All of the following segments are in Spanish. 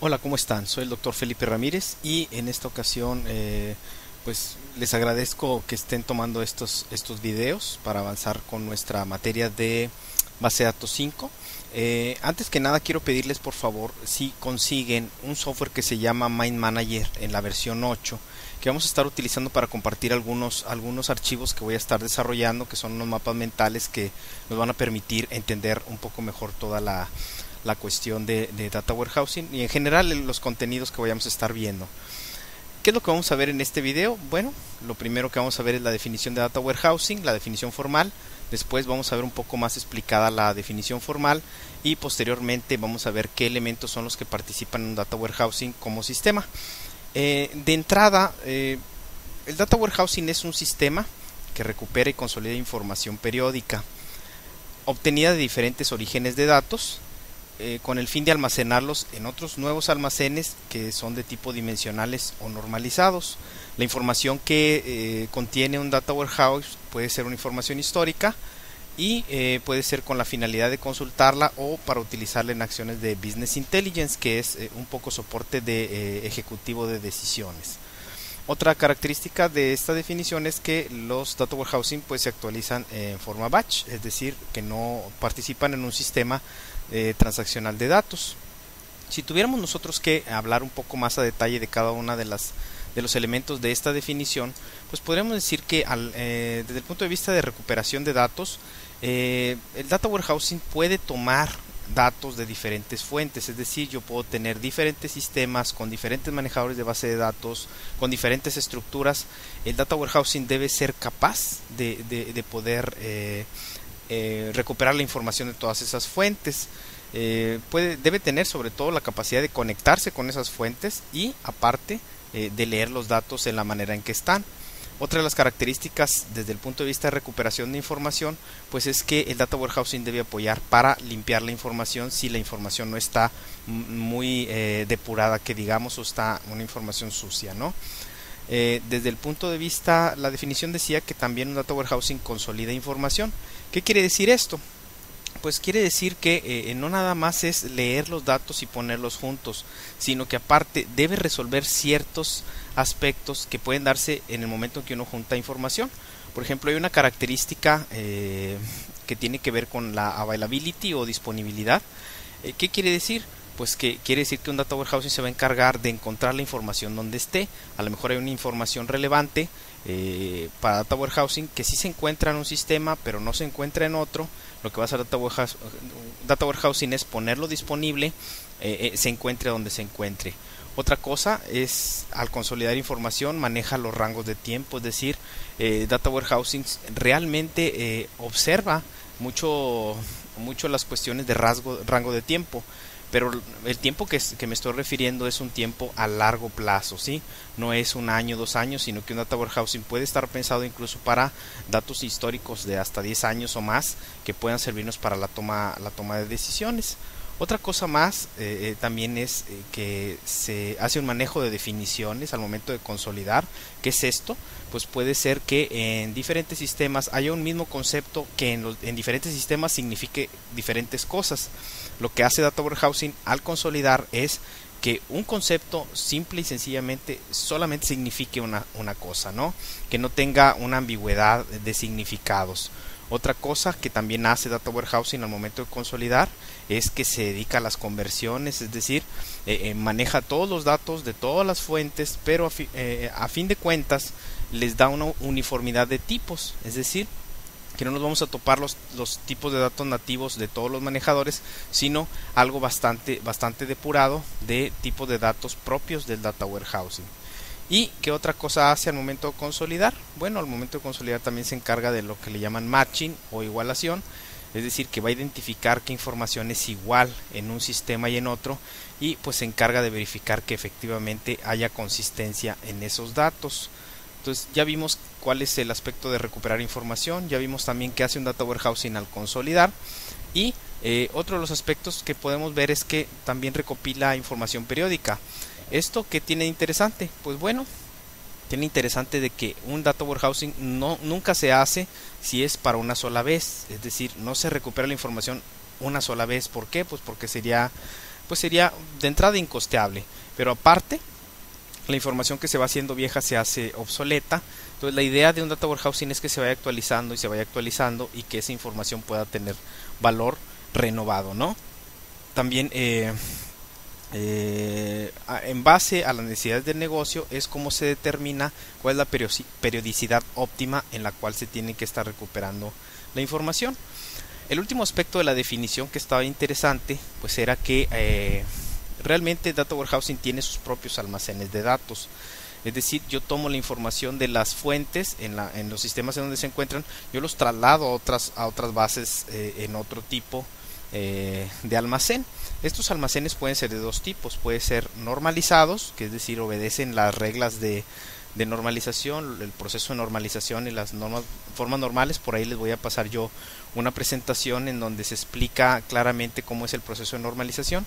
Hola, ¿cómo están? Soy el doctor Felipe Ramírez y en esta ocasión pues les agradezco que estén tomando estos videos para avanzar con nuestra materia de base de datos 5. Antes que nada quiero pedirles por favor si consiguen un software que se llama Mind Manager en la versión 8 que vamos a estar utilizando para compartir algunos archivos que voy a estar desarrollando, que son unos mapas mentales que nos van a permitir entender un poco mejor toda la cuestión de Data Warehousing y en general los contenidos que vayamos a estar viendo. ¿Qué es lo que vamos a ver en este video? Bueno, lo primero que vamos a ver es la definición de Data Warehousing, la definición formal. Después vamos a ver un poco más explicada la definición formal y posteriormente vamos a ver qué elementos son los que participan en un Data Warehousing como sistema. De entrada, el Data Warehousing es un sistema que recupera y consolida información periódica obtenida de diferentes orígenes de datos, con el fin de almacenarlos en otros nuevos almacenes que son de tipo dimensionales o normalizados. La información que contiene un Data Warehouse puede ser una información histórica y puede ser con la finalidad de consultarla o para utilizarla en acciones de Business Intelligence, que es un poco soporte de ejecutivo de decisiones. Otra característica de esta definición es que los Data Warehousing pues se actualizan en forma batch, es decir, que no participan en un sistema transaccional de datos. Si tuviéramos nosotros que hablar un poco más a detalle de cada una de los elementos de esta definición, pues podríamos decir que desde el punto de vista de recuperación de datos, el Data Warehousing puede tomar datos de diferentes fuentes, es decir, yo puedo tener diferentes sistemas con diferentes manejadores de base de datos, con diferentes estructuras. El Data Warehousing debe ser capaz de poder recuperar la información de todas esas fuentes. Debe tener sobre todo la capacidad de conectarse con esas fuentes y aparte de leer los datos en la manera en que están. Otra de las características desde el punto de vista de recuperación de información pues es que el Data Warehousing debe apoyar para limpiar la información si la información no está muy depurada, que digamos, o está una información sucia, ¿no? Desde el punto de vista, la definición decía que también un Data Warehousing consolida información. ¿Qué quiere decir esto? Pues quiere decir que no nada más es leer los datos y ponerlos juntos, sino que aparte debe resolver ciertos aspectos que pueden darse en el momento en que uno junta información. Por ejemplo, hay una característica que tiene que ver con la availability o disponibilidad. ¿Qué quiere decir? Pues que quiere decir que un Data Warehousing se va a encargar de encontrar la información donde esté. A lo mejor hay una información relevante para Data Warehousing que sí se encuentra en un sistema pero no se encuentra en otro. Lo que va a hacer Data Warehousing es ponerlo disponible, se encuentre donde se encuentre. Otra cosa es, al consolidar información, maneja los rangos de tiempo, es decir, Data Warehousing realmente observa mucho las cuestiones de rango de tiempo. Pero el tiempo que me estoy refiriendo es un tiempo a largo plazo, ¿sí? No es un año, 2 años, sino que un Data Warehousing puede estar pensado incluso para datos históricos de hasta 10 años o más que puedan servirnos para la toma de decisiones. Otra cosa más también es que se hace un manejo de definiciones al momento de consolidar. ¿Qué es esto? Pues puede ser que en diferentes sistemas haya un mismo concepto que en diferentes sistemas signifique diferentes cosas. Lo que hace Data Warehousing al consolidar es que un concepto simple y sencillamente solamente signifique una cosa, ¿no? Que no tenga una ambigüedad de significados. Otra cosa que también hace Data Warehousing al momento de consolidar es que se dedica a las conversiones, es decir, maneja todos los datos de todas las fuentes, pero a fin de cuentas les da una uniformidad de tipos, es decir, que no nos vamos a topar los tipos de datos nativos de todos los manejadores, sino algo bastante depurado de tipos de datos propios del Data Warehousing. ¿Y qué otra cosa hace al momento de consolidar? Bueno, al momento de consolidar también se encarga de lo que le llaman matching o igualación, es decir, que va a identificar qué información es igual en un sistema y en otro, y pues se encarga de verificar que efectivamente haya consistencia en esos datos. Entonces ya vimos cuál es el aspecto de recuperar información, ya vimos también qué hace un Data Warehousing al consolidar, y otro de los aspectos que podemos ver es que también recopila información periódica. ¿Esto qué tiene de interesante? Pues bueno, tiene interesante de que un Data Warehousing nunca se hace si es para una sola vez, es decir, no se recupera la información una sola vez. ¿Por qué? Pues porque sería pues sería de entrada incosteable, pero aparte la información que se va haciendo vieja se hace obsoleta. Entonces la idea de un data warehousing es que se vaya actualizando y se vaya actualizando y que esa información pueda tener valor renovado, ¿no? También en base a las necesidades del negocio es como se determina cuál es la periodicidad óptima en la cual se tiene que estar recuperando la información. El último aspecto de la definición que estaba interesante pues era que realmente Data Warehousing tiene sus propios almacenes de datos. Es decir, yo tomo la información de las fuentes en los sistemas en donde se encuentran, yo los traslado a otras bases en otro tipo de almacén. Estos almacenes pueden ser de dos tipos, pueden ser normalizados, que es decir, obedecen las reglas de normalización, el proceso de normalización y las formas normales. Por ahí les voy a pasar yo una presentación en donde se explica claramente cómo es el proceso de normalización.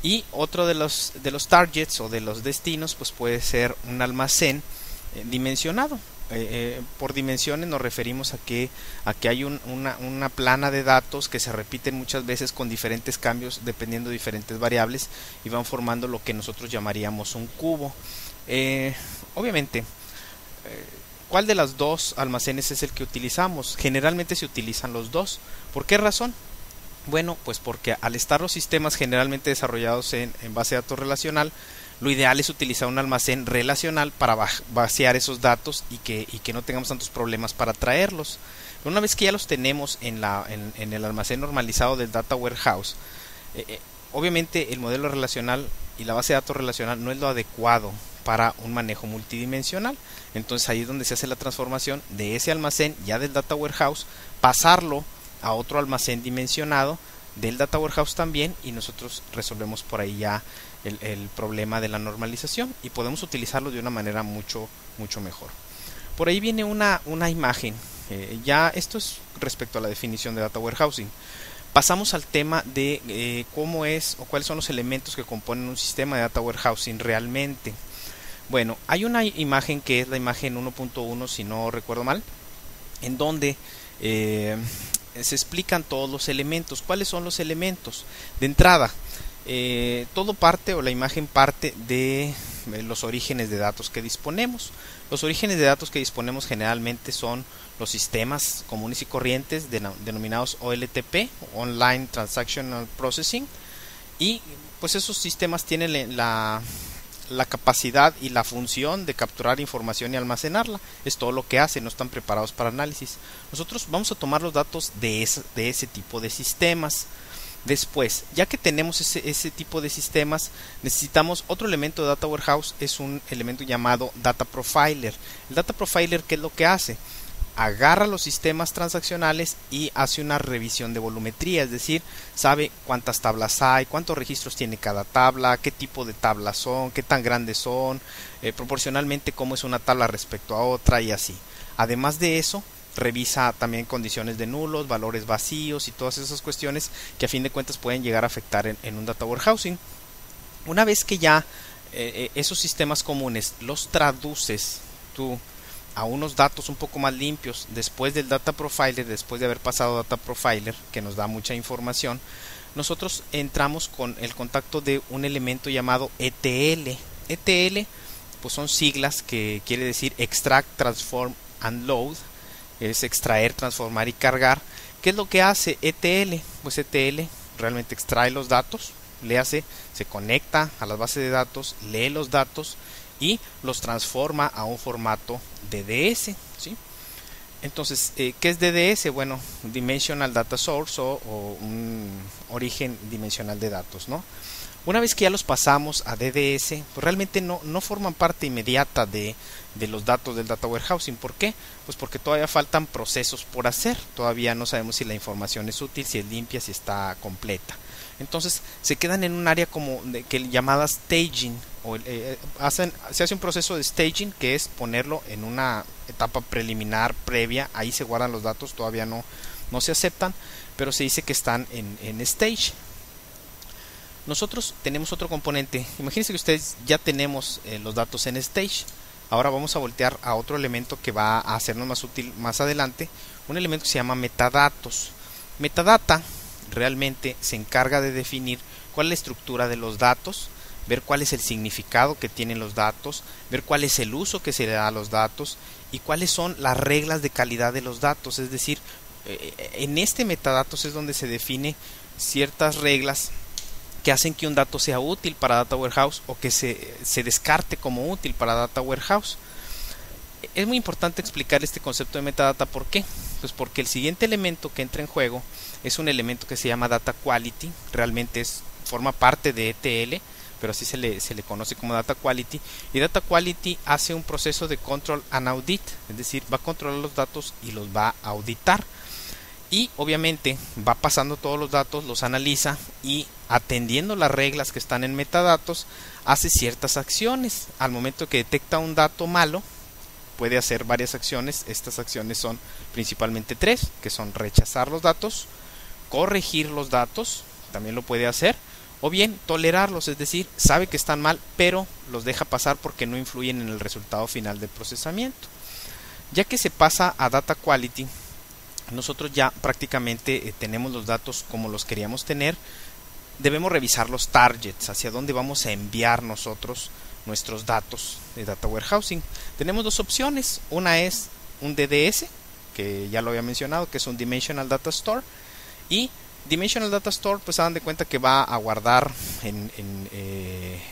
Y otro de los targets o de los destinos pues puede ser un almacén dimensionado. Por dimensiones nos referimos a que hay una plana de datos que se repiten muchas veces con diferentes cambios dependiendo de diferentes variables y van formando lo que nosotros llamaríamos un cubo. Obviamente, ¿cuál de las dos almacenes es el que utilizamos? Generalmente se utilizan los dos. ¿Por qué razón? Bueno, pues porque al estar los sistemas generalmente desarrollados en base de datos relacional, lo ideal es utilizar un almacén relacional para vaciar esos datos y que no tengamos tantos problemas para traerlos. Pero una vez que ya los tenemos en el almacén normalizado del Data Warehouse, obviamente el modelo relacional y la base de datos relacional no es lo adecuado para un manejo multidimensional. Entonces ahí es donde se hace la transformación de ese almacén ya del Data Warehouse, pasarlo a otro almacén dimensionado del Data Warehouse también, y nosotros resolvemos por ahí ya el problema de la normalización y podemos utilizarlo de una manera mucho mejor. Por ahí viene una imagen. Ya esto es respecto a la definición de Data Warehousing. Pasamos al tema de cómo es o cuáles son los elementos que componen un sistema de Data Warehousing realmente. Bueno, hay una imagen que es la imagen 1.1 si no recuerdo mal, en donde se explican todos los elementos. ¿Cuáles son los elementos? De entrada, todo parte o la imagen parte de los orígenes de datos que disponemos. Los orígenes de datos que disponemos generalmente son los sistemas comunes y corrientes denominados OLTP, Online Transactional Processing, y pues esos sistemas tienen la capacidad y la función de capturar información y almacenarla. Es todo lo que hacen, no están preparados para análisis. Nosotros vamos a tomar los datos de ese tipo de sistemas. Después, ya que tenemos ese tipo de sistemas, necesitamos otro elemento de Data Warehouse, es un elemento llamado Data Profiler. El Data Profiler, ¿qué es lo que hace? Agarra los sistemas transaccionales y hace una revisión de volumetría, es decir, sabe cuántas tablas hay, cuántos registros tiene cada tabla, qué tipo de tablas son, qué tan grandes son, proporcionalmente cómo es una tabla respecto a otra y así. Además de eso, revisa también condiciones de nulos, valores vacíos y todas esas cuestiones que a fin de cuentas pueden llegar a afectar en un Data Warehousing. Una vez que ya esos sistemas comunes los traduces tú a unos datos un poco más limpios después del Data Profiler, después de haber pasado Data Profiler, que nos da mucha información, nosotros entramos con el contacto de un elemento llamado ETL. ETL pues son siglas que quiere decir Extract, Transform and Load, es extraer, transformar y cargar. ¿Qué es lo que hace ETL? Pues ETL realmente extrae los datos, se conecta a las bases de datos, lee los datos y los transforma a un formato DDS, ¿sí? Entonces, ¿qué es DDS? Bueno, Dimensional Data Source o un origen dimensional de datos, ¿no? Una vez que ya los pasamos a DDS, pues realmente no forman parte inmediata de los datos del Data Warehousing. ¿Por qué? Pues porque todavía faltan procesos por hacer. Todavía no sabemos si la información es útil, si es limpia, si está completa. Entonces se quedan en un área como llamada staging. Se hace un proceso de staging, que es ponerlo en una etapa preliminar, previa. Ahí se guardan los datos, todavía no se aceptan, pero se dice que están en stage. Nosotros tenemos otro componente. Imagínense que ustedes ya tenemos los datos en stage. Ahora vamos a voltear a otro elemento que va a hacernos más útil más adelante. Un elemento que se llama metadatos. Metadata realmente se encarga de definir cuál es la estructura de los datos, ver cuál es el significado que tienen los datos, ver cuál es el uso que se le da a los datos y cuáles son las reglas de calidad de los datos. Es decir, en este metadatos es donde se define ciertas reglas que hacen que un dato sea útil para Data Warehouse o que se descarte como útil para Data Warehouse. Es muy importante explicar este concepto de metadata. ¿Por qué? Pues porque el siguiente elemento que entra en juego es un elemento que se llama Data Quality. Realmente forma parte de ETL, pero así se le conoce como Data Quality. Y Data Quality hace un proceso de Control and Audit, es decir, va a controlar los datos y los va a auditar. Y obviamente va pasando todos los datos, los analiza y atendiendo las reglas que están en metadatos, hace ciertas acciones. Al momento que detecta un dato malo, puede hacer varias acciones. Estas acciones son principalmente 3, que son rechazar los datos, corregir los datos, también lo puede hacer, o bien tolerarlos, es decir, sabe que están mal, pero los deja pasar porque no influyen en el resultado final del procesamiento. Ya que se pasa a Data Quality, nosotros ya prácticamente tenemos los datos como los queríamos tener. Debemos revisar los targets, hacia dónde vamos a enviar nosotros nuestros datos de Data Warehousing. Tenemos dos opciones. Una es un DDS, que ya lo había mencionado, que es un Dimensional Data Store. Y Dimensional Data Store, pues hagan de cuenta que va a guardar en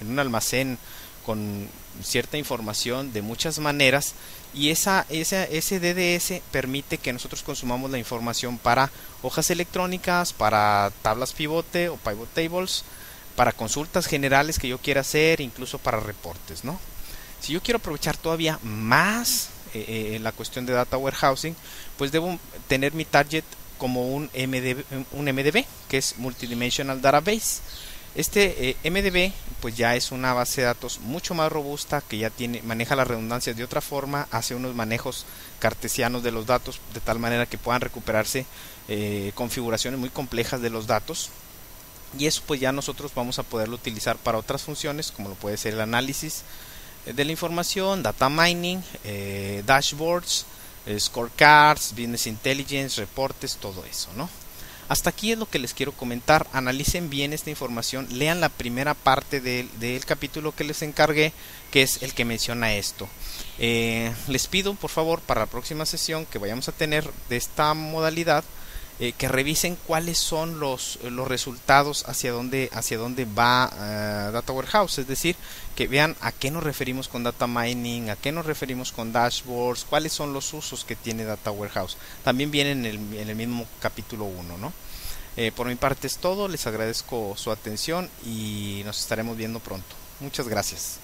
un almacén con cierta información de muchas maneras, y ese DDS permite que nosotros consumamos la información para hojas electrónicas, para tablas pivote o pivot tables, para consultas generales que yo quiera hacer, incluso para reportes, ¿no? Si yo quiero aprovechar todavía más la cuestión de Data Warehousing, pues debo tener mi target como un MDB, que es Multidimensional Database. Este MDB pues ya es una base de datos mucho más robusta, que ya maneja las redundancias de otra forma, hace unos manejos cartesianos de los datos de tal manera que puedan recuperarse configuraciones muy complejas de los datos, y eso pues ya nosotros vamos a poderlo utilizar para otras funciones, como lo puede ser el análisis de la información, data mining, dashboards, scorecards, business intelligence, reportes, todo eso, ¿no? Hasta aquí es lo que les quiero comentar. Analicen bien esta información, lean la primera parte del capítulo que les encargué, que es el que menciona esto. Les pido por favor para la próxima sesión que vayamos a tener de esta modalidad, que revisen cuáles son los resultados, hacia dónde va Data Warehouse, es decir, que vean a qué nos referimos con data mining, a qué nos referimos con dashboards, cuáles son los usos que tiene Data Warehouse. También viene en el mismo capítulo 1, ¿no? Por mi parte es todo, les agradezco su atención y nos estaremos viendo pronto. Muchas gracias.